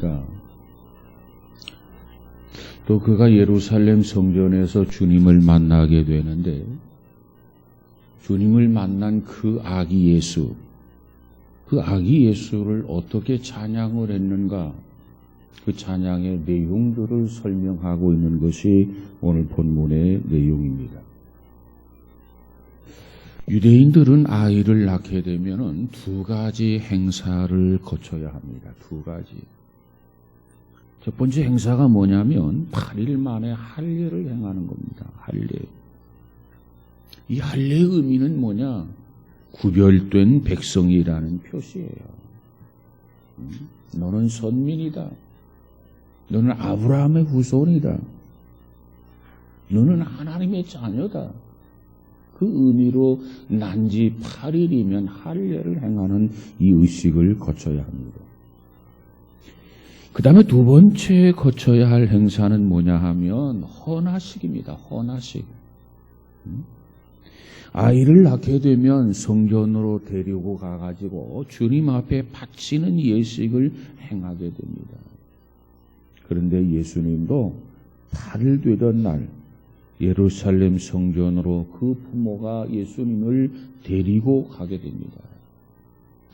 있습니다. 또 그가 예루살렘 성전에서 주님을 만나게 되는데 주님을 만난 그 아기 예수, 그 아기 예수를 어떻게 찬양을 했는가, 그 찬양의 내용들을 설명하고 있는 것이 오늘 본문의 내용입니다. 유대인들은 아이를 낳게 되면 두 가지 행사를 거쳐야 합니다. 두 가지. 첫 번째 행사가 뭐냐면 8일 만에 할례를 행하는 겁니다. 할례. 이 할례의 의미는 뭐냐? 구별된 백성이라는 표시예요. 너는 선민이다. 너는 아브라함의 후손이다. 너는 하나님의 자녀다. 그 의미로 난지 8일이면 할례를 행하는 이 의식을 거쳐야 합니다. 그 다음에 두 번째 거쳐야 할 행사는 뭐냐 하면 헌화식입니다. 헌화식. 아이를 낳게 되면 성전으로 데리고 가가지고 주님 앞에 바치는 예식을 행하게 됩니다. 그런데 예수님도 8일 되던 날 예루살렘 성전으로 그 부모가 예수님을 데리고 가게 됩니다.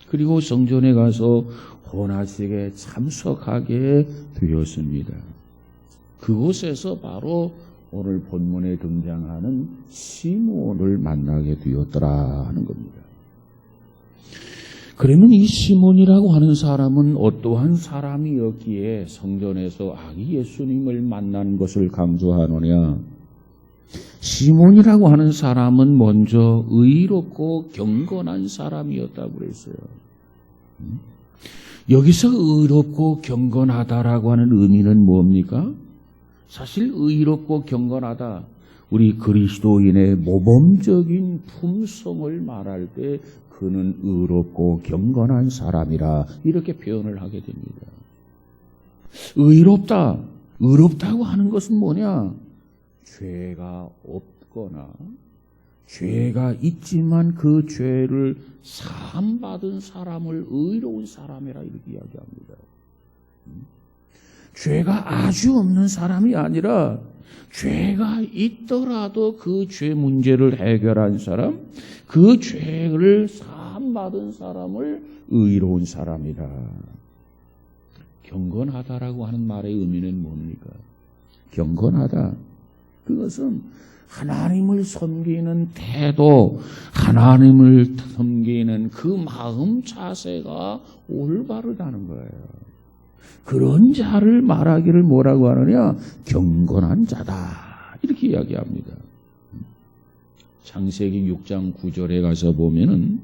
그리고 성전에 가서 헌화식에 참석하게 되었습니다. 그곳에서 바로 오늘 본문에 등장하는 시몬을 만나게 되었더라 하는 겁니다. 그러면 이 시몬이라고 하는 사람은 어떠한 사람이었기에 성전에서 아기 예수님을 만난 것을 강조하느냐? 시몬이라고 하는 사람은 먼저 의롭고 경건한 사람이었다고 그랬어요. 여기서 의롭고 경건하다라고 하는 의미는 뭡니까? 사실 의롭고 경건하다, 우리 그리스도인의 모범적인 품성을 말할 때 그는 의롭고 경건한 사람이라 이렇게 표현을 하게 됩니다. 의롭다, 의롭다고 하는 것은 뭐냐? 죄가 없거나 죄가 있지만 그 죄를 사함받은 사람을 의로운 사람이라 이렇게 이야기합니다. 죄가 아주 없는 사람이 아니라 죄가 있더라도 그 죄 문제를 해결한 사람, 그 죄를 사함받은 사람을 의로운 사람이다. 경건하다라고 하는 말의 의미는 뭡니까? 경건하다. 그것은 하나님을 섬기는 태도, 하나님을 섬기는 그 마음 자세가 올바르다는 거예요. 그런 자를 말하기를 뭐라고 하느냐? 경건한 자다. 이렇게 이야기합니다. 창세기 6장 9절에 가서 보면은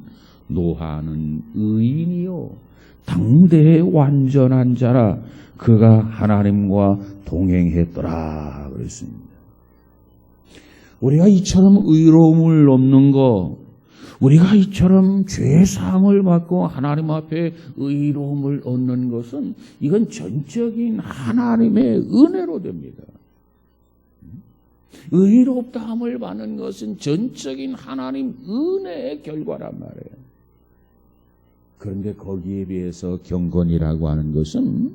노아는 의인이요 당대의 완전한 자라 그가 하나님과 동행했더라 그랬습니다. 우리가 이처럼 의로움을 넘는 거, 우리가 이처럼 죄사함을 받고 하나님 앞에 의로움을 얻는 것은 이건 전적인 하나님의 은혜로 됩니다. 의롭다함을 받는 것은 전적인 하나님 은혜의 결과란 말이에요. 그런데 거기에 비해서 경건이라고 하는 것은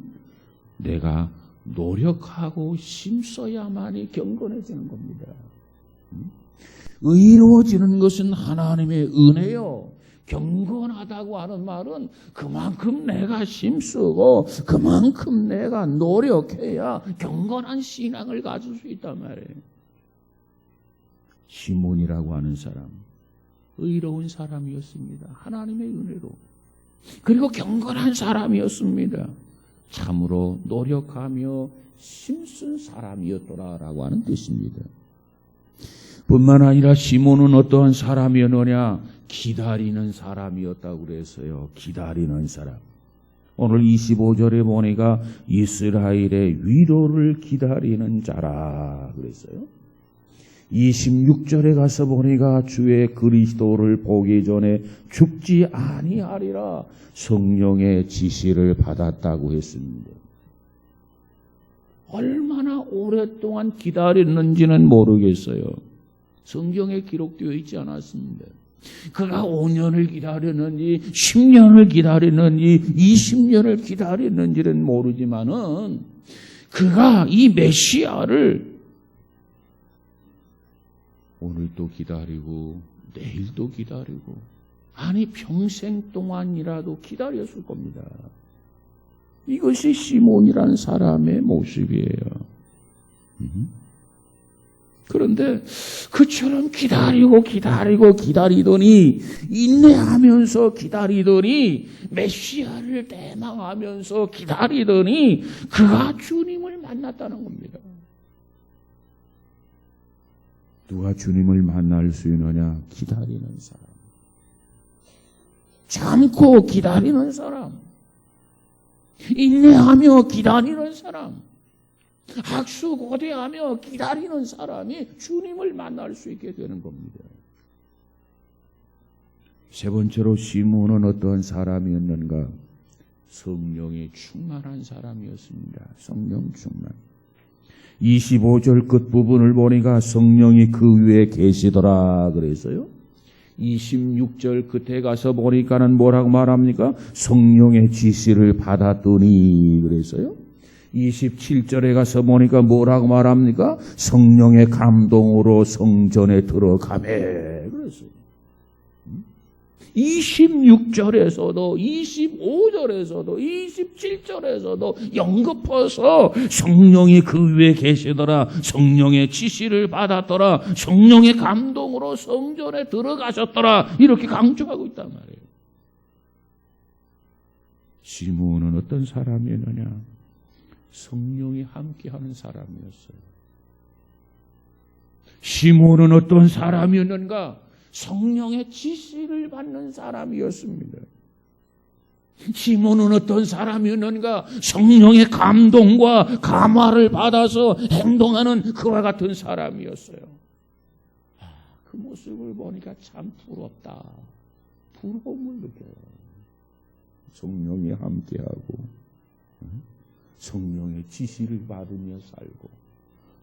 내가 노력하고 힘써야만이 경건해지는 겁니다. 의로워지는 것은 하나님의 은혜요. 경건하다고 하는 말은 그만큼 내가 힘쓰고 그만큼 내가 노력해야 경건한 신앙을 가질 수 있단 말이에요. 시몬이라고 하는 사람, 의로운 사람이었습니다. 하나님의 은혜로. 그리고 경건한 사람이었습니다. 참으로 노력하며 힘쓴 사람이었더라라고 하는 뜻입니다. 뿐만 아니라 시몬은 어떠한 사람이었느냐? 기다리는 사람이었다고 그랬어요. 기다리는 사람. 오늘 25절에 보니까 이스라엘의 위로를 기다리는 자라 그랬어요. 26절에 가서 보니까 주의 그리스도를 보기 전에 죽지 아니하리라 성령의 지시를 받았다고 했습니다. 얼마나 오랫동안 기다렸는지는 모르겠어요. 성경에 기록되어 있지 않았습니다. 그가 5년을 기다렸는지 10년을 기다렸는지 20년을 기다렸는지는 모르지만은 그가 이 메시아를 오늘도 기다리고 내일도 기다리고 아니 평생 동안이라도 기다렸을 겁니다. 이것이 시몬이라는 사람의 모습이에요. 그런데 그처럼 기다리더니 인내하면서 기다리더니 메시아를 대망하면서 기다리더니 그가 주님을 만났다는 겁니다. 누가 주님을 만날 수 있느냐? 기다리는 사람. 참고 기다리는 사람. 인내하며 기다리는 사람. 학수고대하며 기다리는 사람이 주님을 만날 수 있게 되는 겁니다. 세 번째로 시몬은 어떠한 사람이었는가? 성령이 충만한 사람이었습니다. 성령 충만. 25절 끝부분을 보니까 성령이 그 위에 계시더라 그랬어요. 26절 끝에 가서 보니까는 뭐라고 말합니까? 성령의 지시를 받았더니 그랬어요. 27절에 가서 보니까 뭐라고 말합니까? 성령의 감동으로 성전에 들어가매 그랬어요. 26절에서도 25절에서도 27절에서도 연급해서 성령이 그 위에 계시더라, 성령의 지시를 받았더라, 성령의 감동으로 성전에 들어가셨더라 이렇게 강조하고 있단 말이에요. 시몬은 어떤 사람이었느냐? 성령이 함께하는 사람이었어요. 시몬은 어떤 사람이었는가? 성령의 지시를 받는 사람이었습니다. 시몬은 어떤 사람이었는가? 성령의 감동과 감화를 받아서 행동하는 그와 같은 사람이었어요. 그 모습을 보니까 참 부럽다. 부러움을 느껴요. 성령이 함께하고 성령의 지시를 받으며 살고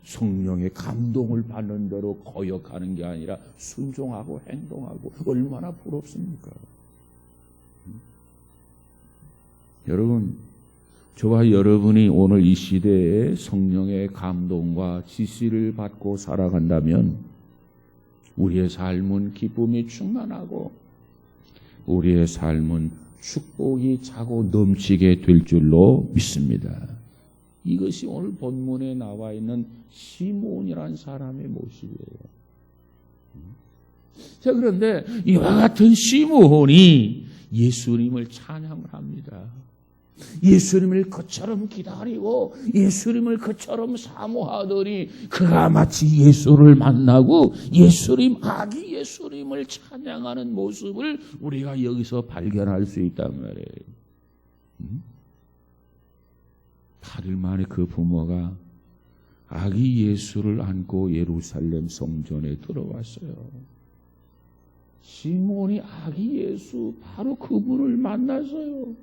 성령의 감동을 받는 대로 거역하는 게 아니라 순종하고 행동하고 얼마나 부럽습니까? 여러분, 저와 여러분이 오늘 이 시대에 성령의 감동과 지시를 받고 살아간다면 우리의 삶은 기쁨이 충만하고 우리의 삶은 축복이 차고 넘치게 될 줄로 믿습니다. 이것이 오늘 본문에 나와 있는 시몬이라는 사람의 모습이에요. 자, 그런데 이와 같은 시몬이 예수님을 찬양을 합니다. 예수님을 그처럼 기다리고 예수님을 그처럼 사모하더니 그가 마치 예수를 만나고 예수님, 아기 예수님을 찬양하는 모습을 우리가 여기서 발견할 수 있단 말이에요. 8일 만에 그 부모가 아기 예수를 안고 예루살렘 성전에 들어왔어요. 시몬이 아기 예수 바로 그분을 만났어요.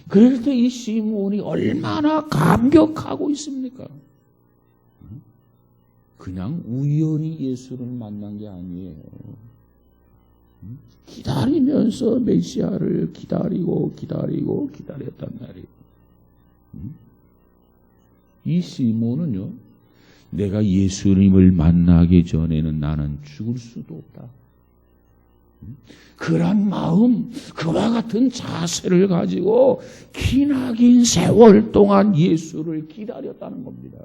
그럴 때 이 시몬이 얼마나 감격하고 있습니까? 그냥 우연히 예수를 만난 게 아니에요. 기다리면서 메시아를 기다렸단 말이에요. 이 시몬은요, 내가 예수님을 만나기 전에는 나는 죽을 수도 없다. 그런 마음, 그와 같은 자세를 가지고 기나긴 세월 동안 예수를 기다렸다는 겁니다.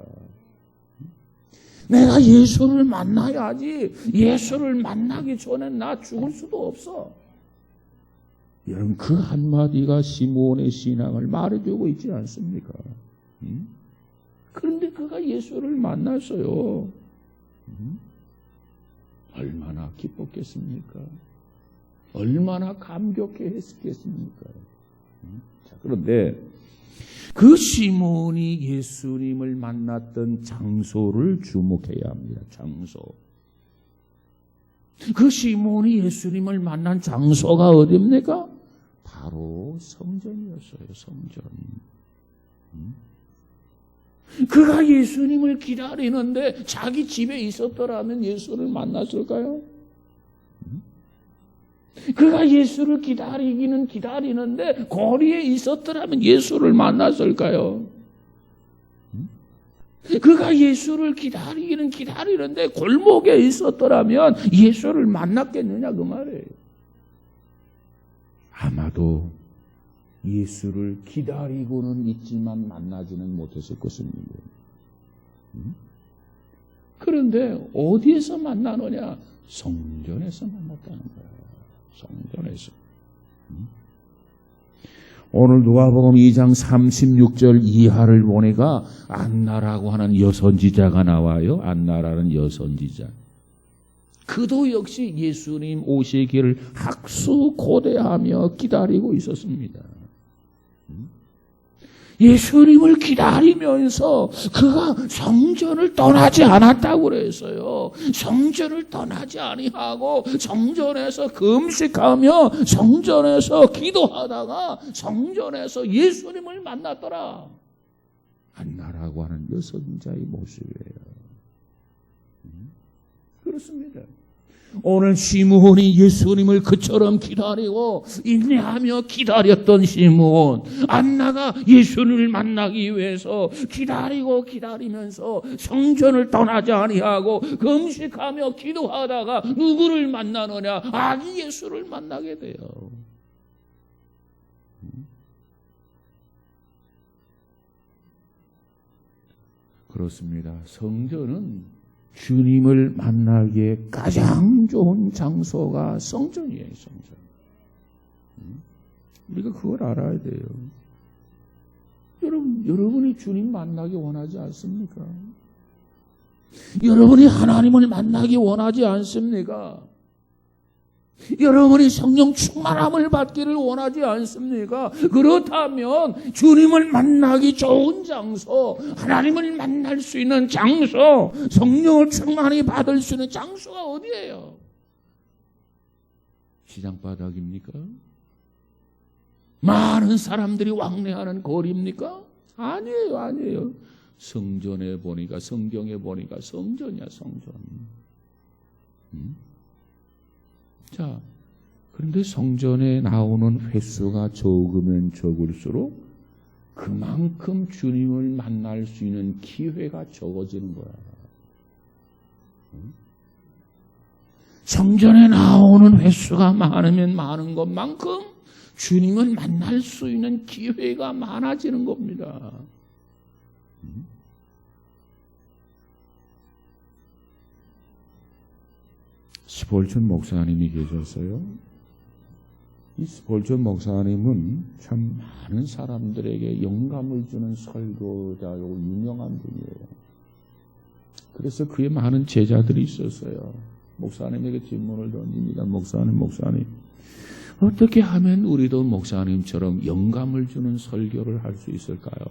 내가 예수를 만나야지, 예수를 만나기 전에 나 죽을 수도 없어. 여러분, 그 한마디가 시몬의 신앙을 말해주고 있지 않습니까? 그런데 그가 예수를 만났어요. 얼마나 기뻤겠습니까? 얼마나 감격해 했겠습니까? 자, 그런데 그 시몬이 예수님을 만났던 장소를 주목해야 합니다. 장소. 그 시몬이 예수님을 만난 장소가 어디입니까? 바로 성전이었어요. 성전. 그가 예수님을 기다리는데 자기 집에 있었더라면 예수를 만났을까요? 그가 예수를 기다리기는 기다리는데 거리에 있었더라면 예수를 만났을까요? 그가 예수를 기다리기는 기다리는데 골목에 있었더라면 예수를 만났겠느냐 그 말이에요. 아마도 예수를 기다리고는 있지만 만나지는 못했을 것입니다. 그런데 어디에서 만나느냐? 성전에서 만났다는 거예요. 성전에서. 오늘 누가복음 2장 36절 이하를 보니까 안나라고 하는 여선지자가 나와요. 안나라는 여선지자. 그도 역시 예수님 오시기를 학수고대하며 기다리고 있었습니다. 예수님을 기다리면서 그가 성전을 떠나지 않았다고 그랬어요. 성전을 떠나지 아니하고 성전에서 금식하며 성전에서 기도하다가 성전에서 예수님을 만났더라. 안나라고 하는 여선자의 모습이에요. 그렇습니다. 오늘 시므온이 예수님을 그처럼 기다리고 인내하며 기다렸던 시므온, 안나가 예수님을 만나기 위해서 기다리면서 성전을 떠나지 아니하고 금식하며 기도하다가 누구를 만나느냐? 아기 예수를 만나게 돼요. 그렇습니다. 성전은 주님을 만나기에 가장 좋은 장소가 성전이에요. 성전. 우리가 그걸 알아야 돼요. 여러분이 주님 만나기 원하지 않습니까? 여러분이 하나님을 만나기 원하지 않습니까? 여러분이 성령 충만함을 받기를 원하지 않습니까? 그렇다면 주님을 만나기 좋은 장소, 하나님을 만날 수 있는 장소, 성령을 충만히 받을 수 있는 장소가 어디예요? 시장바닥입니까? 많은 사람들이 왕래하는 거리입니까? 아니에요. 성전에 보니까, 성경에 보니까 성전이야, 성전. 자, 그런데 성전에 나오는 횟수가 적으면 적을수록 그만큼 주님을 만날 수 있는 기회가 적어지는 거야. 성전에 나오는 횟수가 많으면 많은 것만큼 주님을 만날 수 있는 기회가 많아지는 겁니다. 스폴전 목사님이 계셨어요. 이 스폴전 목사님은 참 많은 사람들에게 영감을 주는 설교자고 유명한 분이에요. 그래서 그의 많은 제자들이 있었어요. 목사님에게 질문을 던집니다. 목사님. 어떻게 하면 우리도 목사님처럼 영감을 주는 설교를 할 수 있을까요?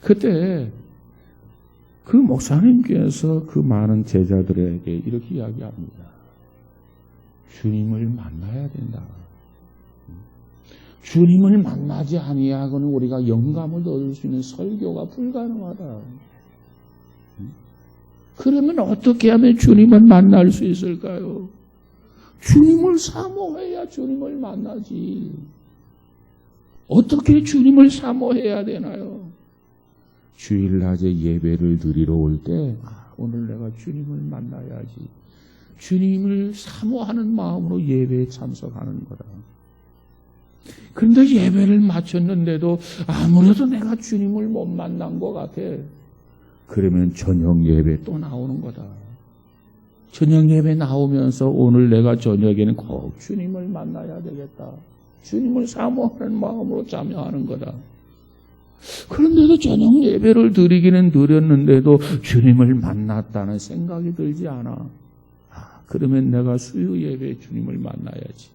그때 그 목사님께서 그 많은 제자들에게 이렇게 이야기합니다. 주님을 만나야 된다. 주님을 만나지 아니하고는 우리가 영감을 얻을 수 있는 설교가 불가능하다. 그러면 어떻게 하면 주님을 만날 수 있을까요? 주님을 사모해야 주님을 만나지. 어떻게 주님을 사모해야 되나요? 주일낮에 예배를 드리러 올 때 오늘 내가 주님을 만나야지. 주님을 사모하는 마음으로 예배에 참석하는 거다. 그런데 예배를 마쳤는데도 아무래도 내가 주님을 못 만난 것 같아. 그러면 저녁 예배 또 나오는 거다. 저녁 예배 나오면서 오늘 내가 저녁에는 꼭 주님을 만나야 되겠다. 주님을 사모하는 마음으로 참여하는 거다. 그런데도 저녁 예배를 드리기는 드렸는데도 주님을 만났다는 생각이 들지 않아. 그러면 내가 수요 예배에 주님을 만나야지.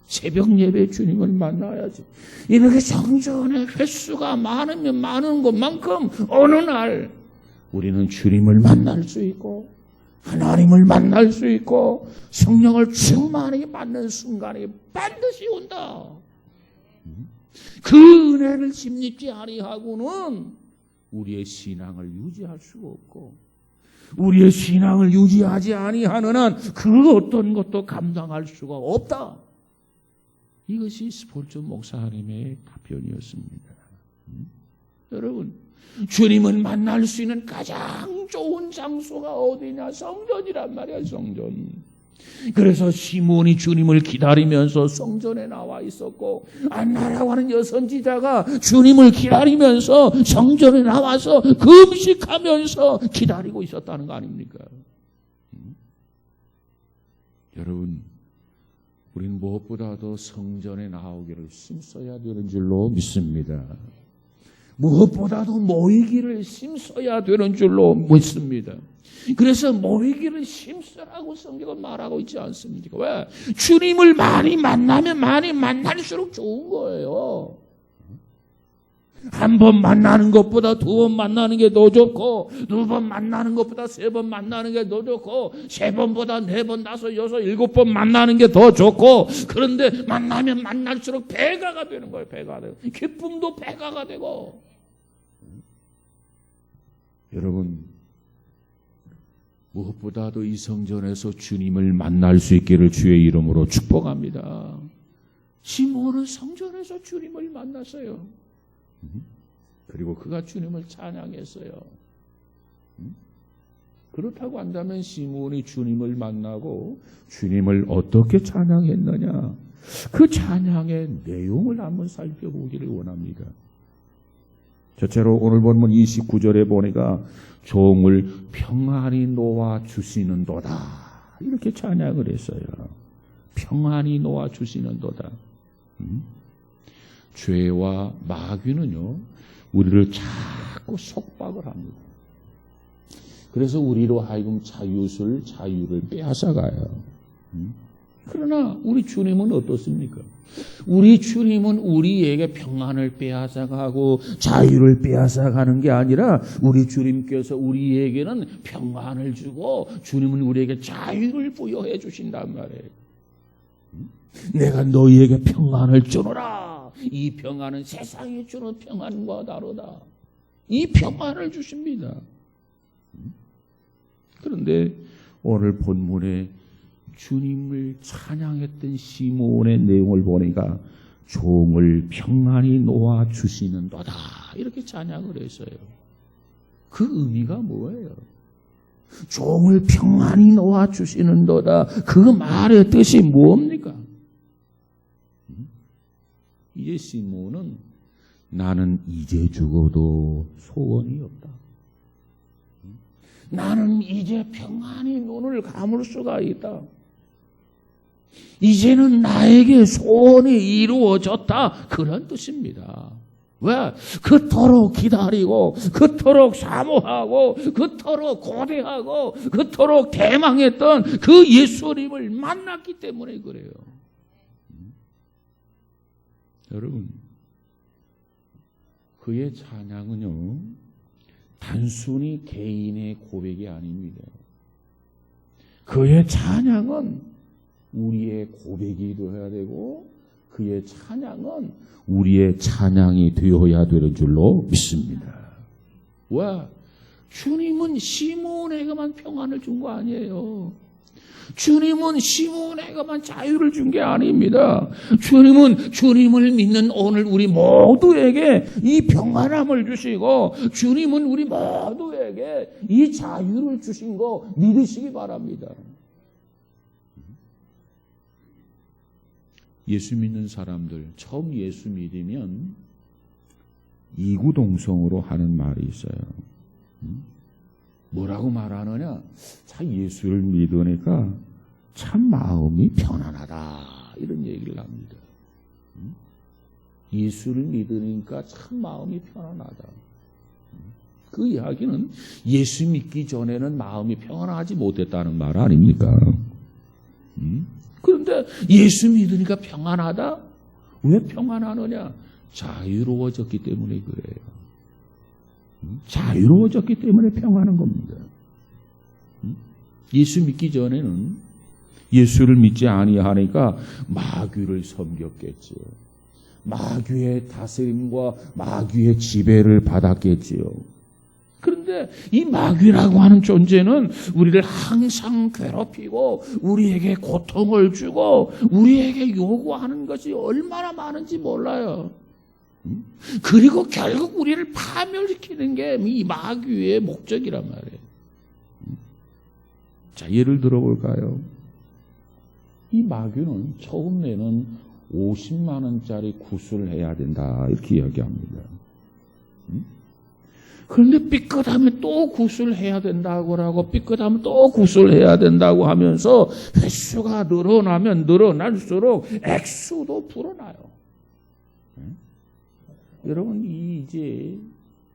새벽 예배에 주님을 만나야지. 이렇게 성전의 횟수가 많으면 많은 것만큼 어느 날 우리는 주님을 만날 수 있고 하나님을 만날 수 있고 성령을 충만히 받는 순간이 반드시 온다. 그 은혜를 힘입지 아니하고는 우리의 신앙을 유지할 수가 없고 우리의 신앙을 유지하지 아니하는 한 그 어떤 것도 감당할 수가 없다. 이것이 스폴전 목사님의 답변이었습니다. 여러분, 주님을 만날 수 있는 가장 좋은 장소가 어디냐? 성전이란 말이야, 성전. 그래서 시몬이 주님을 기다리면서 성전에 나와 있었고, 안나라고 하는 여선지자가 주님을 기다리면서 성전에 나와서 금식하면서 기다리고 있었다는 거 아닙니까? 여러분, 우리는 무엇보다도 성전에 나오기를 힘써야 되는 줄로 믿습니다. 무엇보다도 모이기를 힘써야 되는 줄로 믿습니다. 그래서 모이기를 힘쓰라고 성경은 말하고 있지 않습니까? 왜? 주님을 많이 만나면 많이 만날수록 좋은 거예요. 한 번 만나는 것보다 두 번 만나는 게 더 좋고, 두 번 만나는 것보다 세 번 만나는 게 더 좋고, 세 번보다 네 번, 다섯, 여섯, 일곱 번 만나는 게 더 좋고, 그런데 만나면 만날수록 배가가 되는 거예요. 배가 되고 기쁨도 배가가 되고. 여러분, 무엇보다도 이 성전에서 주님을 만날 수 있기를 주의 이름으로 축복합니다. 시몬은 성전에서 주님을 만났어요. 그리고 그가 주님을 찬양했어요. 그렇다고 한다면 시몬이 주님을 만나고 주님을 어떻게 찬양했느냐? 그 찬양의 내용을 한번 살펴보기를 원합니다. 첫째로 오늘 본문 29절에 보니까 종을 평안히 놓아 주시는도다 이렇게 찬양을 했어요. 평안히 놓아 주시는도다. 죄와 마귀는요, 우리를 자꾸 속박을 합니다. 그래서 우리로 하여금 자유를 빼앗아가요. 그러나 우리 주님은 어떻습니까? 우리 주님은 우리에게 평안을 빼앗아가고 자유를 빼앗아가는 게 아니라 우리 주님께서 우리에게는 평안을 주고 주님은 우리에게 자유를 부여해 주신단 말이에요. 내가 너희에게 평안을 주노라. 이 평안은 세상이 주는 평안과 다르다. 이 평안을 주십니다. 그런데 오늘 본문에 주님을 찬양했던 시몬의 내용을 보니까 종을 평안히 놓아 주시는도다 이렇게 찬양을 했어요. 그 의미가 뭐예요? 종을 평안히 놓아 주시는도다, 그 말의 뜻이 뭡니까? 이제 시몬은 나는 이제 죽어도 소원이 없다. 나는 이제 평안히 눈을 감을 수가 있다. 이제는 나에게 소원이 이루어졌다. 그런 뜻입니다. 왜? 그토록 기다리고, 그토록 사모하고, 그토록 고대하고, 그토록 대망했던 그 예수님을 만났기 때문에 그래요. 여러분, 그의 찬양은요, 단순히 개인의 고백이 아닙니다. 그의 찬양은 우리의 고백이 되어야 되고, 그의 찬양은 우리의 찬양이 되어야 되는 줄로 믿습니다. 왜? 주님은 시몬에게만 평안을 준 거 아니에요. 주님은 시몬에게만 자유를 준 게 아닙니다. 주님은 주님을 믿는 오늘 우리 모두에게 이 평안함을 주시고, 주님은 우리 모두에게 이 자유를 주신 거 믿으시기 바랍니다. 예수 믿는 사람들, 처음 예수 믿으면 이구동성으로 하는 말이 있어요. 뭐라고 말하느냐? 참 예수를 믿으니까 참 마음이 편안하다, 이런 얘기를 합니다. 예수를 믿으니까 참 마음이 편안하다. 그 이야기는 예수 믿기 전에는 마음이 평안하지 못했다는 말 아닙니까? 그런데 예수 믿으니까 평안하다? 왜 평안하느냐? 자유로워졌기 때문에 그래요. 자유로워졌기 때문에 평안한 겁니다. 예수 믿기 전에는 예수를 믿지 아니하니까 마귀를 섬겼겠지요. 마귀의 다스림과 마귀의 지배를 받았겠지요. 그런데 그런데 이 마귀라고 하는 존재는 우리를 항상 괴롭히고 우리에게 고통을 주고 우리에게 요구하는 것이 얼마나 많은지 몰라요. 그리고 결국 우리를 파멸시키는 게 이 마귀의 목적이란 말이에요. 자, 예를 들어볼까요? 이 마귀는 처음에는 50만 원짜리 구슬을 해야 된다 이렇게 이야기합니다. 그런데 삐끗하면 또 구슬해야 된다고 하고 삐끗하면 또 구슬해야 된다고 하면서 횟수가 늘어나면 늘어날수록 액수도 불어나요. 여러분 이제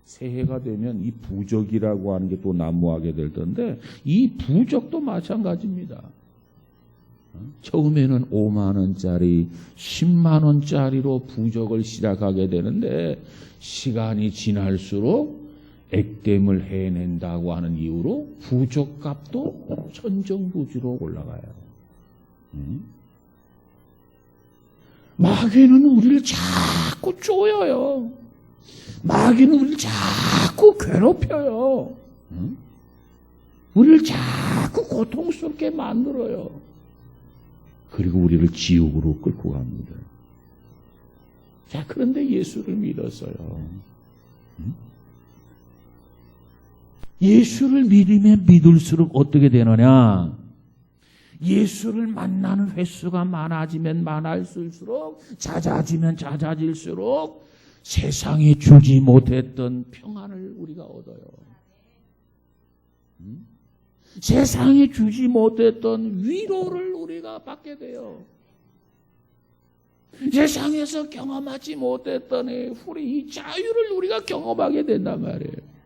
새해가 되면 이 부적이라고 하는 게 또 난무하게 될 텐데 이 부적도 마찬가지입니다. 처음에는 5만 원짜리, 10만 원짜리로 부적을 시작하게 되는데 시간이 지날수록 액땜을 해낸다고 하는 이유로 부적값도 천정부지로 올라가요. 마귀는 우리를 자꾸 쪼여요. 마귀는 우리를 자꾸 괴롭혀요. 우리를 자꾸 고통스럽게 만들어요. 그리고 우리를 지옥으로 끌고 갑니다. 자, 그런데 예수를 믿었어요. 예수를 믿으면 믿을수록 어떻게 되느냐? 예수를 만나는 횟수가 많아지면 많아질수록 잦아지면 잦아질수록 세상에 주지 못했던 평안을 우리가 얻어요. 세상에 주지 못했던 위로를 우리가 받게 돼요. 세상에서 경험하지 못했던 이 자유를 우리가 경험하게 된단 말이에요.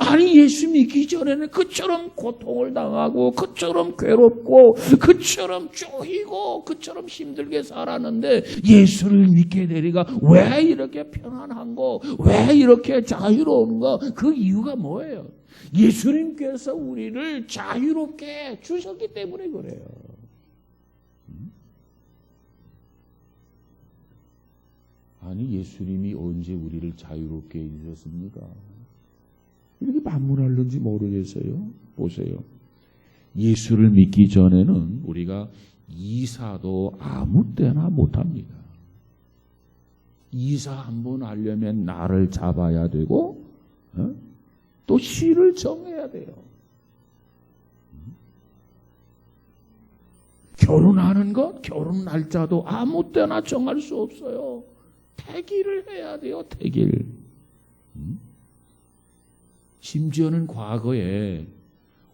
아니 예수 믿기 전에는 그처럼 고통을 당하고 그처럼 괴롭고 그처럼 쪼이고 그처럼 힘들게 살았는데 예수를 믿게 되니까 왜 이렇게 편안한고 왜 이렇게 자유로운가? 그 이유가 뭐예요? 예수님께서 우리를 자유롭게 주셨기 때문에 그래요. 아니 예수님이 언제 우리를 자유롭게 해주셨습니까? 이렇게 반문하는지 모르겠어요. 보세요. 예수를 믿기 전에는 우리가 이사도 아무 때나 못합니다. 이사 한번 하려면 날을 잡아야 되고 또 시를 정해야 돼요. 결혼하는 것, 결혼 날짜도 아무 때나 정할 수 없어요. 태기를 해야 돼요. 태기를. 심지어는 과거에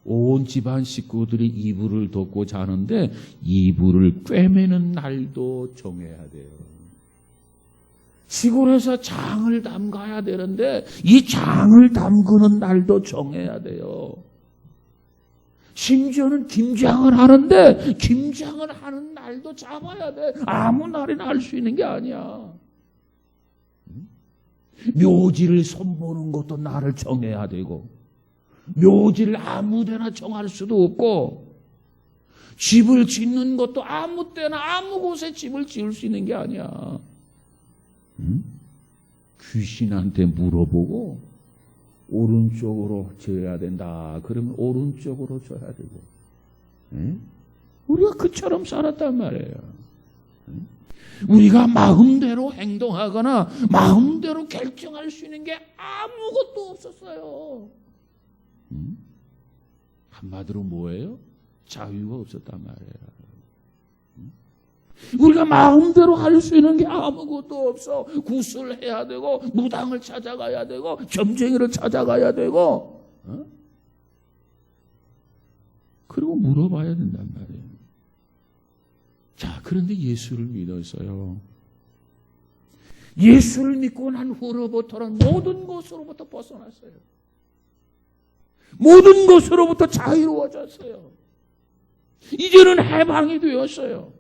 온 집안 식구들이 이불을 덮고 자는데 이불을 꿰매는 날도 정해야 돼요. 시골에서 장을 담가야 되는데 이 장을 담그는 날도 정해야 돼요. 심지어는 김장을 하는데 김장을 하는 날도 잡아야 돼. 아무 날이나 할 수 있는 게 아니야. 묘지를 손보는 것도 날을 정해야 되고 묘지를 아무 데나 정할 수도 없고 집을 짓는 것도 아무 때나 아무 곳에 집을 지을 수 있는 게 아니야. 귀신한테 물어보고 오른쪽으로 져야 된다. 그러면 오른쪽으로 져야 되고 우리가 그처럼 살았단 말이에요. 우리가 마음대로 행동하거나 마음대로 결정할 수 있는 게 아무것도 없었어요. 한마디로 뭐예요? 자유가 없었단 말이에요. 우리가 마음대로 할 수 있는 게 아무것도 없어. 구슬해야 되고 무당을 찾아가야 되고 점쟁이를 찾아가야 되고 그리고 물어봐야 된단 말이에요. 자, 그런데 예수를 믿었어요. 예수를 믿고 난 후로부터는 모든 것으로부터 벗어났어요. 모든 것으로부터 자유로워졌어요. 이제는 해방이 되었어요.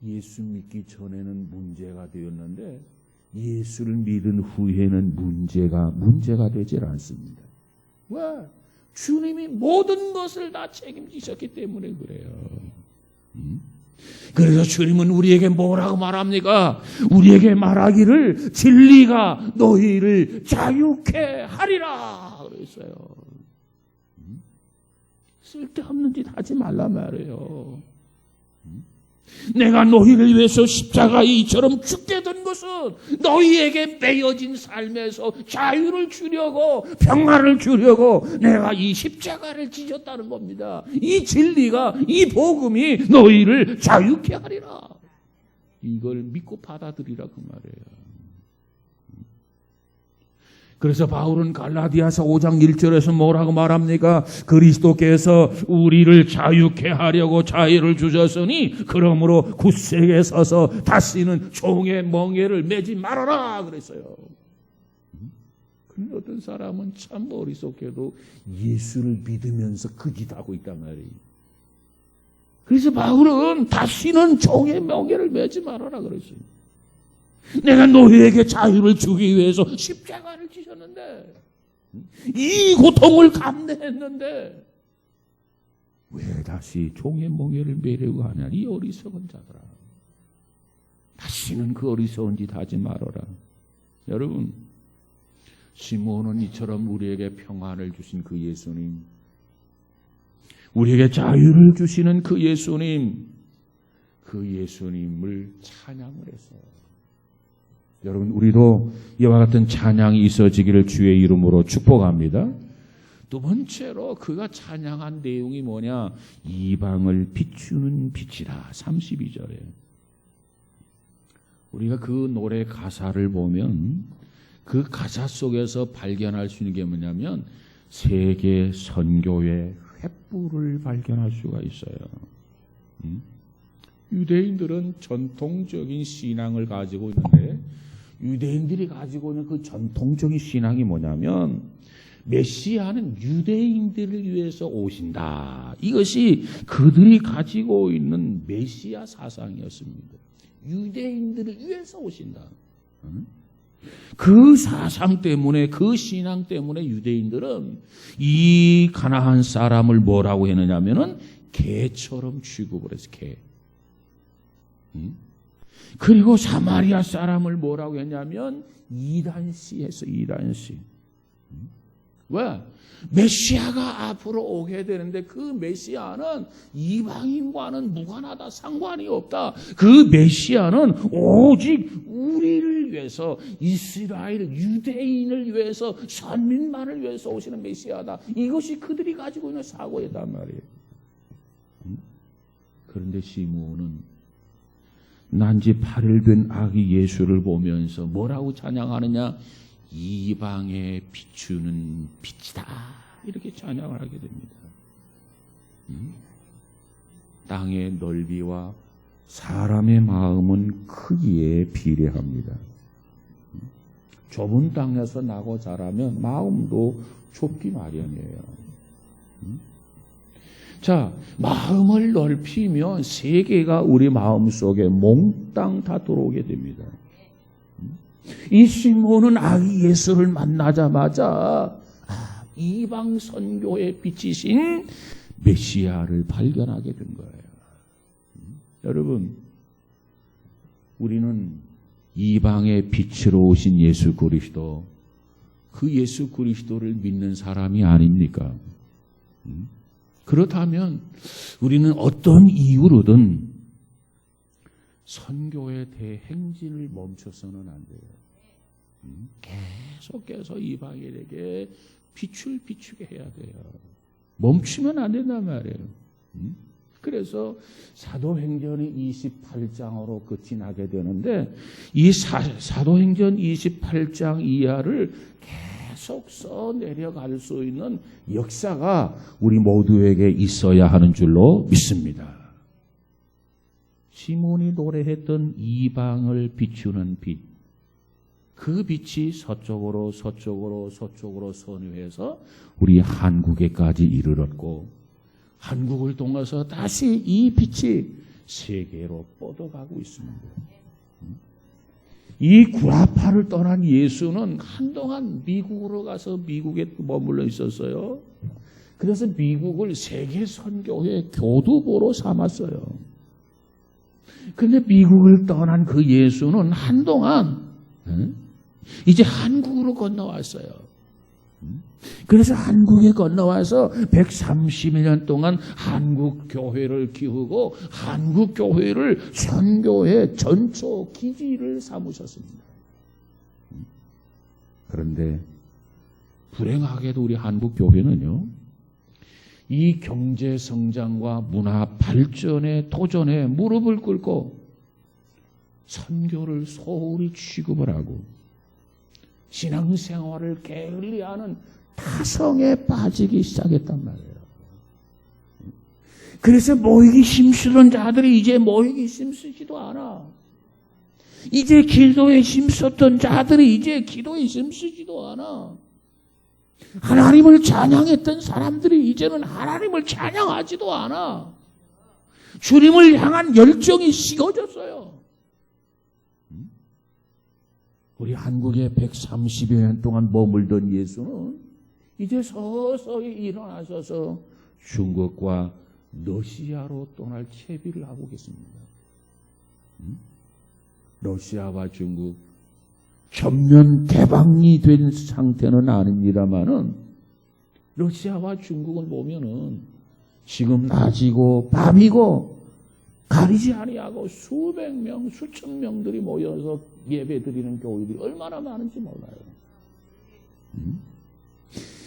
예수 믿기 전에는 문제가 되었는데 예수를 믿은 후에는 문제가 되질 않습니다. 왜? 주님이 모든 것을 다 책임지셨기 때문에 그래요. 그래서 주님은 우리에게 뭐라고 말합니까? 우리에게 말하기를 진리가 너희를 자유케 하리라 그랬어요. 쓸데없는 짓 하지 말라 말이에요. 내가 너희를 위해서 십자가에 이처럼 죽게 된 것은 너희에게 매여진 삶에서 자유를 주려고, 평화를 주려고 내가 이 십자가를 지셨다는 겁니다. 이 진리가, 이 복음이 너희를 자유케 하리라. 이걸 믿고 받아들이라 그 말이에요. 그래서 바울은 갈라디아서 5장 1절에서 뭐라고 말합니까? 그리스도께서 우리를 자유케 하려고 자유를 주셨으니 그러므로 굳세게 서서 다시는 종의 멍에를 매지 말아라 그랬어요. 그런데 어떤 사람은 참 어리석게도 예수를 믿으면서 그 짓하고 있단 말이에요. 그래서 바울은 다시는 종의 멍에를 매지 말아라 그랬어요. 내가 너희에게 자유를 주기 위해서 십자가를 지셨는데, 이 고통을 감내했는데 왜 다시 종의 멍에를 매려고 하냐? 이 어리석은 자들아, 다시는 그 어리석은 짓 하지 말아라. 여러분, 시몬은 이처럼 우리에게 평안을 주신 그 예수님, 우리에게 자유를 주시는 그 예수님, 그 예수님을 찬양을 했어요. 여러분, 우리도 이와 같은 찬양이 있어지기를 주의 이름으로 축복합니다. 두 번째로 그가 찬양한 내용이 뭐냐? 이방을 비추는 빛이다. 32절에. 우리가 그 노래 가사를 보면 그 가사 속에서 발견할 수 있는 게 뭐냐면 세계 선교의 횃불을 발견할 수가 있어요. 유대인들은 전통적인 신앙을 가지고 있는데, 유대인들이 가지고 있는 그 전통적인 신앙이 뭐냐면 메시아는 유대인들을 위해서 오신다. 이것이 그들이 가지고 있는 메시아 사상이었습니다. 유대인들을 위해서 오신다. 그 사상 때문에, 그 신앙 때문에 유대인들은 이 가나안 사람을 뭐라고 했느냐면은 개처럼 취급을 했어요. 개. 그리고 사마리아 사람을 뭐라고 했냐면 이단씨 했어. 이단씨. 왜? 메시아가 앞으로 오게 되는데 그 메시아는 이방인과는 무관하다. 상관이 없다. 그 메시아는 오직 우리를 위해서, 이스라엘 유대인을 위해서, 선민만을 위해서 오시는 메시아다. 이것이 그들이 가지고 있는 사고이단 말이에요. 그런데 시몬은 난지 8일 된 아기 예수를 보면서 뭐라고 찬양하느냐? 이방에 비추는 빛이다. 이렇게 찬양을 하게 됩니다. 땅의 넓이와 사람의 마음은 크기에 비례합니다. 좁은 땅에서 나고 자라면 마음도 좁기 마련이에요. 자, 마음을 넓히면 세계가 우리 마음속에 몽땅 다 들어오게 됩니다. 이 시몬은 아기 예수를 만나자마자 이방 선교의 빛이신 메시아를 발견하게 된 거예요. 여러분, 우리는 이방의 빛으로 오신 예수 그리스도, 그 예수 그리스도를 믿는 사람이 아닙니까? 그렇다면 우리는 어떤 이유로든 선교의 대행진을 멈춰서는 안 돼요. 계속해서 이방인에게 빛을 비추게 해야 돼요. 멈추면 안 된단 말이에요. 그래서 사도행전이 28장으로 끝이 나게 되는데, 이 사도행전 28장 이하를 계속 써 내려갈 수 있는 역사가 우리 모두에게 있어야 하는 줄로 믿습니다. 시몬이 노래했던 이방을 비추는 빛, 그 빛이 서쪽으로 선회해서 우리 한국에까지 이르렀고, 한국을 통해서 다시 이 빛이 세계로 뻗어가고 있습니다. 이 구라파를 떠난 예수는 한동안 미국으로 가서 미국에 머물러 있었어요. 그래서 미국을 세계 선교회 교두보로 삼았어요. 근데 미국을 떠난 그 예수는 한동안 이제 한국으로 건너왔어요. 그래서 한국에 건너와서 130년 동안 한국 교회를 키우고 한국 교회를 선교의 전초 기지를 삼으셨습니다. 그런데 불행하게도 우리 한국 교회는요, 이 경제 성장과 문화 발전의 도전에 무릎을 꿇고 선교를 소홀히 취급을 하고 신앙생활을 게을리하는 타성에 빠지기 시작했단 말이에요. 그래서 모이기 힘쓰던 자들이 이제 모이기 힘쓰지도 않아. 이제 기도에 힘썼던 자들이 이제 기도에 힘쓰지도 않아. 하나님을 찬양했던 사람들이 이제는 하나님을 찬양하지도 않아. 주님을 향한 열정이 식어졌어요. 우리 한국에 130여 년 동안 머물던 예수는 이제 서서히 일어나셔서 중국과 러시아로 떠날 채비를 하고 계십니다. 러시아와 중국 전면 개방이 된 상태는 아닙니다만은 러시아와 중국을 보면은 지금 낮이고 밤이고 가리지 아니하고 수백 명, 수천 명들이 모여서 예배 드리는 교회들이 얼마나 많은지 몰라요.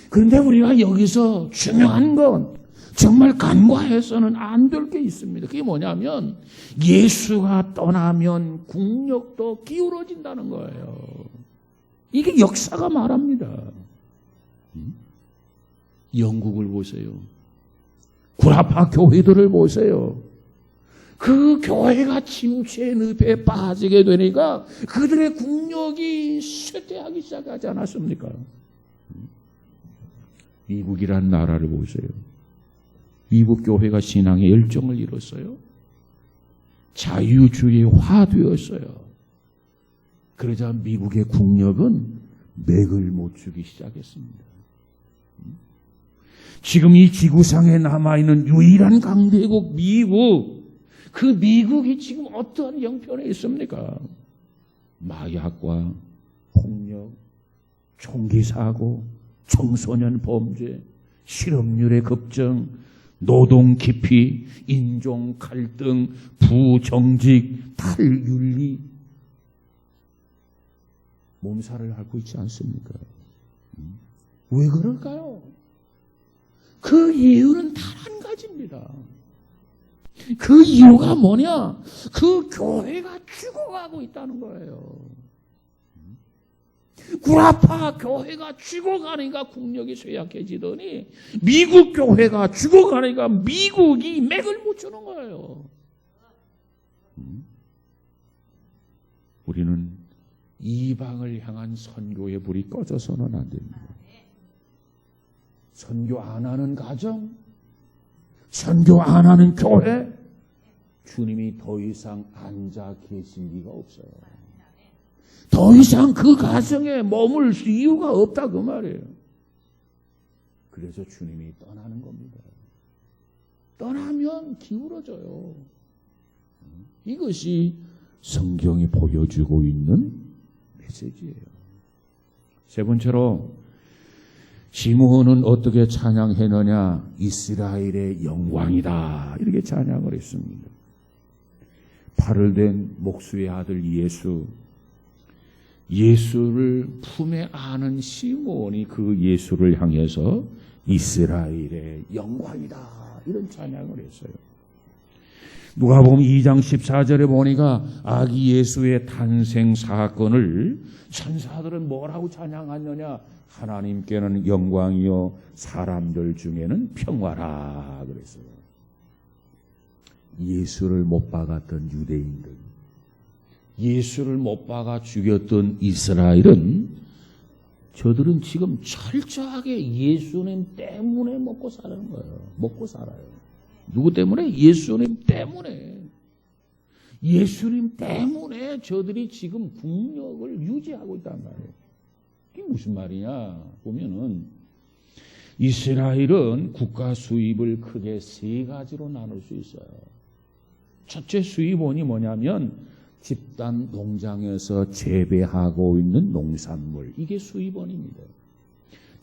그런데 우리가 여기서 중요한 건 정말 간과해서는 안 될 게 있습니다. 그게 뭐냐면 예수가 떠나면 국력도 기울어진다는 거예요. 이게 역사가 말합니다. 영국을 보세요. 구라파 교회들을 보세요. 그 교회가 침체의 늪에 빠지게 되니까 그들의 국력이 쇠퇴하기 시작하지 않았습니까? 미국이란 나라를 보세요. 미국 교회가 신앙의 열정을 잃었어요. 자유주의화되었어요. 그러자 미국의 국력은 맥을 못 주기 시작했습니다. 지금 이 지구상에 남아있는 유일한 강대국 미국, 그 미국이 지금 어떠한 형편에 있습니까? 마약과 폭력, 총기 사고, 청소년 범죄, 실업률의 급증, 노동 기피, 인종 갈등, 부정직, 탈윤리, 몸살을 앓고 있지 않습니까? 왜 그럴까요? 그 이유는 단 한 가지입니다. 그 이유가 뭐냐? 그 교회가 죽어가고 있다는 거예요. 구라파 교회가 죽어가니까 국력이 쇠약해지더니 미국 교회가 죽어가니까 미국이 맥을 못 주는 거예요. 우리는 이방을 향한 선교의 불이 꺼져서는 안 됩니다. 선교 안 하는 가정, 선교 안 하는 교회, 주님이 더 이상 앉아 계실 리가 없어요. 더 이상 그 가정에 머물 이유가 없다 그 말이에요. 그래서 주님이 떠나는 겁니다. 떠나면 기울어져요. 이것이 성경이 보여주고 있는 메시지예요. 세 번째로 시므온은 어떻게 찬양했느냐? 이스라엘의 영광이다 이렇게 찬양을 했습니다. 팔을 댄 목수의 아들 예수를 품에 안은 시므온이 그 예수를 향해서 이스라엘의 영광이다 이런 찬양을 했어요. 누가복음 2장 14절에 보니까 아기 예수의 탄생 사건을 천사들은 뭐라고 찬양하느냐? 하나님께는 영광이요 사람들 중에는 평화라 그랬어요. 예수를 못 박았던 유대인들, 예수를 못 박아 죽였던 이스라엘은 저들은 지금 철저하게 예수님 때문에 먹고 사는 거예요. 먹고 살아요. 누구 때문에? 예수님 때문에. 예수님 때문에 저들이 지금 국력을 유지하고 있단 말이에요. 이게 무슨 말이냐 보면은 이스라엘은 국가 수입을 크게 세 가지로 나눌 수 있어요. 첫째 수입원이 뭐냐면 집단 농장에서 재배하고 있는 농산물, 이게 수입원입니다.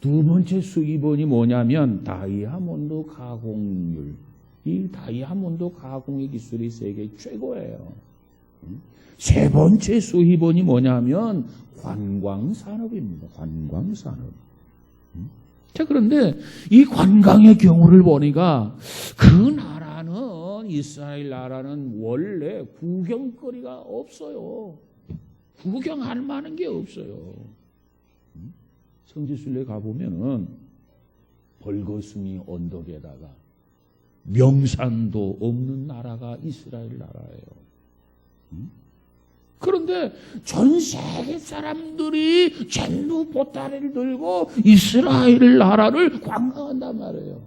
두 번째 수입원이 뭐냐면 다이아몬드 가공률. 이 다이아몬드 가공의 기술이 세계 최고예요. 세 번째 수입원이 뭐냐면 관광산업입니다. 관광산업. 자, 그런데 이 관광의 경우를 보니까 그 나라는, 이스라엘 나라는 원래 구경거리가 없어요. 구경할 만한 게 없어요. 성지순례 가보면은 벌거숭이 언덕에다가 명산도 없는 나라가 이스라엘 나라예요. 그런데 전 세계 사람들이 전부 보따리를 들고 이스라엘 나라를 관광한단 말이에요.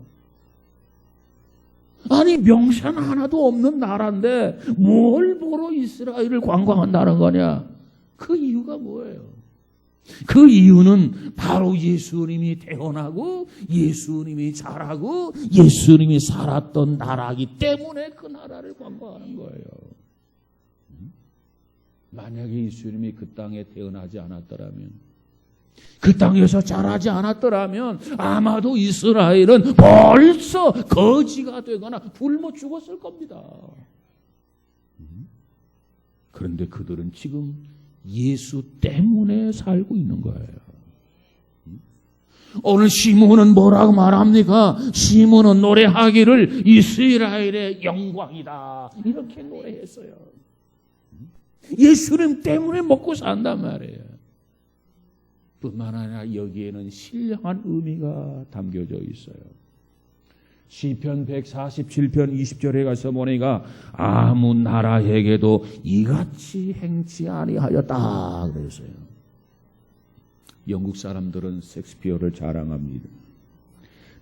아니, 명산 하나도 없는 나라인데 뭘 보러 이스라엘을 관광한다는 거냐? 그 이유가 뭐예요? 그 이유는 바로 예수님이 태어나고 예수님이 자라고 예수님이 살았던 나라이기 때문에 그 나라를 관광하는 거예요. 만약에 예수님이 그 땅에 태어나지 않았더라면, 그 땅에서 자라지 않았더라면 아마도 이스라엘은 벌써 거지가 되거나 굶어 죽었을 겁니다. 그런데 그들은 지금 예수 때문에 살고 있는 거예요. 오늘 시몬은 뭐라고 말합니까? 시몬은 노래하기를 이스라엘의 영광이다, 이렇게 노래했어요. 예수님 때문에 먹고 산단 말이에요. 뿐만 아니라 여기에는 신령한 의미가 담겨져 있어요. 시편 147편 20절에 가서 보니까 아무 나라에게도 이같이 행치 아니하였다 그랬어요. 영국 사람들은 셰익스피어를 자랑합니다.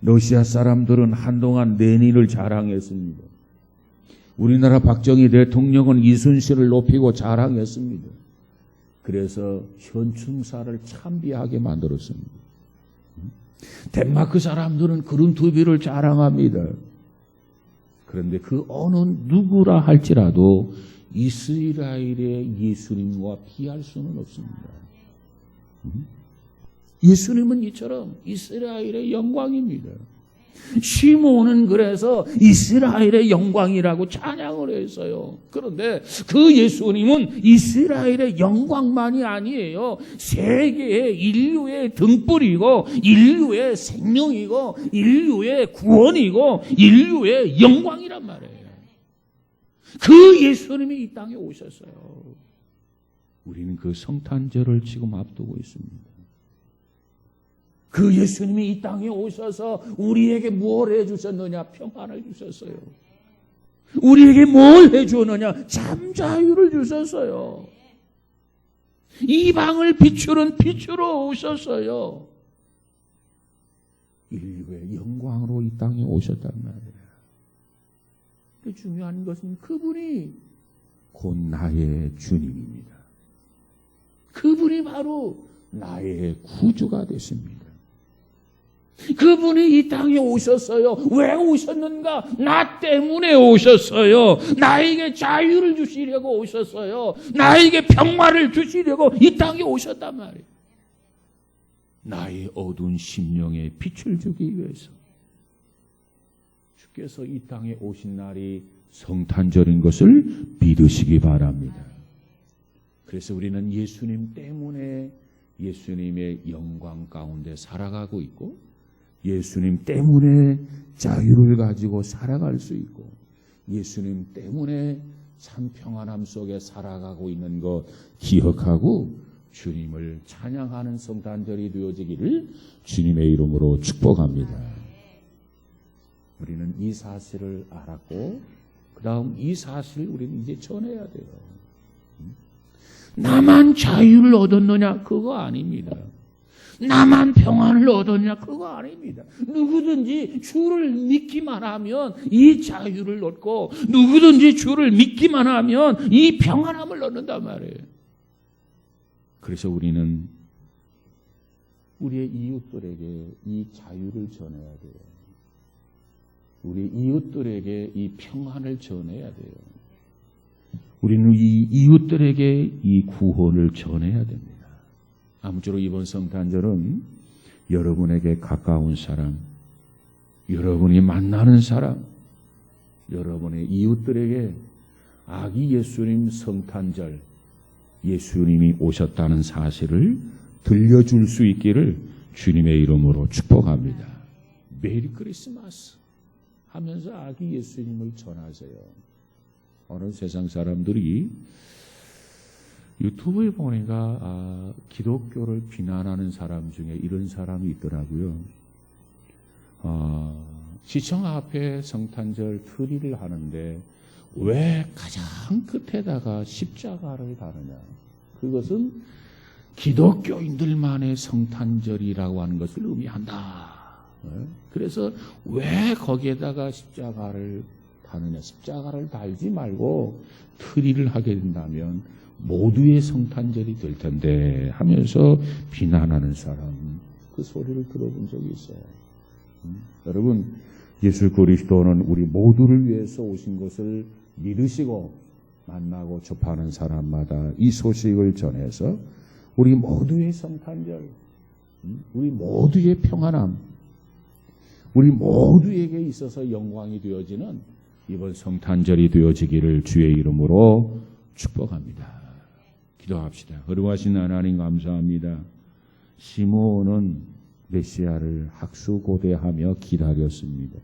러시아 사람들은 한동안 레닌을 자랑했습니다. 우리나라 박정희 대통령은 이순신을 높이고 자랑했습니다. 그래서 현충사를 참비하게 만들었습니다. 덴마크 사람들은 그룬투비를 자랑합니다. 그런데 그 어느 누구라 할지라도 이스라엘의 예수님과 비할 수는 없습니다. 예수님은 이처럼 이스라엘의 영광입니다. 시몬은 그래서 이스라엘의 영광이라고 찬양을 했어요. 그런데 그 예수님은 이스라엘의 영광만이 아니에요. 세계의 인류의 등불이고 인류의 생명이고 인류의 구원이고 인류의 영광이란 말이에요. 그 예수님이 이 땅에 오셨어요. 우리는 그 성탄절을 지금 앞두고 있습니다. 그 예수님이 이 땅에 오셔서 우리에게 뭘 해주셨느냐? 평안을 주셨어요. 우리에게 뭘 해주었느냐? 참 자유를 주셨어요. 이방을 비추는 빛으로 오셨어요. 인류의 영광으로 이 땅에 오셨단 말이에요. 그 중요한 것은 그분이 곧 나의 주님입니다. 그분이 바로 나의 구주가 되십니다. 그분이 이 땅에 오셨어요. 왜 오셨는가? 나 때문에 오셨어요. 나에게 자유를 주시려고 오셨어요. 나에게 평화를 주시려고 이 땅에 오셨단 말이에요. 나의 어두운 심령에 빛을 주기 위해서. 주께서 이 땅에 오신 날이 성탄절인 것을 믿으시기 바랍니다. 그래서 우리는 예수님 때문에 예수님의 영광 가운데 살아가고 있고 예수님 때문에 자유를 가지고 살아갈 수 있고 예수님 때문에 참 평안함 속에 살아가고 있는 것 기억하고 주님을 찬양하는 성탄절이 되어지기를 주님의 이름으로 축복합니다. 우리는 이 사실을 알았고 그 다음 이 사실을 우리는 이제 전해야 돼요. 나만 자유를 얻었느냐? 그거 아닙니다. 나만 평안을 얻었냐? 그거 아닙니다. 누구든지 주를 믿기만 하면 이 자유를 얻고 누구든지 주를 믿기만 하면 이 평안함을 얻는단 말이에요. 그래서 우리는 우리의 이웃들에게 이 자유를 전해야 돼요. 우리 이웃들에게 이 평안을 전해야 돼요. 우리는 이 이웃들에게 이 구원을 전해야 됩니다. 아무쪼록 이번 성탄절은 여러분에게 가까운 사람, 여러분이 만나는 사람, 여러분의 이웃들에게 아기 예수님 성탄절, 예수님이 오셨다는 사실을 들려줄 수 있기를 주님의 이름으로 축복합니다. 메리 크리스마스 하면서 아기 예수님을 전하세요. 어느 세상 사람들이 유튜브에 보니까 기독교를 비난하는 사람 중에 이런 사람이 있더라고요. 시청 앞에 성탄절 트리를 하는데 왜 가장 끝에다가 십자가를 다느냐. 그것은 기독교인들만의 성탄절이라고 하는 것을 의미한다. 그래서 왜 거기에다가 십자가를 다느냐. 십자가를 달지 말고 트리를 하게 된다면 모두의 성탄절이 될 텐데 하면서 비난하는 사람, 그 소리를 들어본 적이 있어요. 여러분, 예수 그리스도는 우리 모두를 위해서 오신 것을 믿으시고 만나고 접하는 사람마다 이 소식을 전해서 우리 모두의 성탄절, 우리 모두의 평안함, 우리 모두에게 있어서 영광이 되어지는 이번 성탄절이 되어지기를 주의 이름으로 축복합니다. 기도합시다. 거룩하신 하나님 감사합니다. 시므온은 메시아를 학수고대하며 기다렸습니다.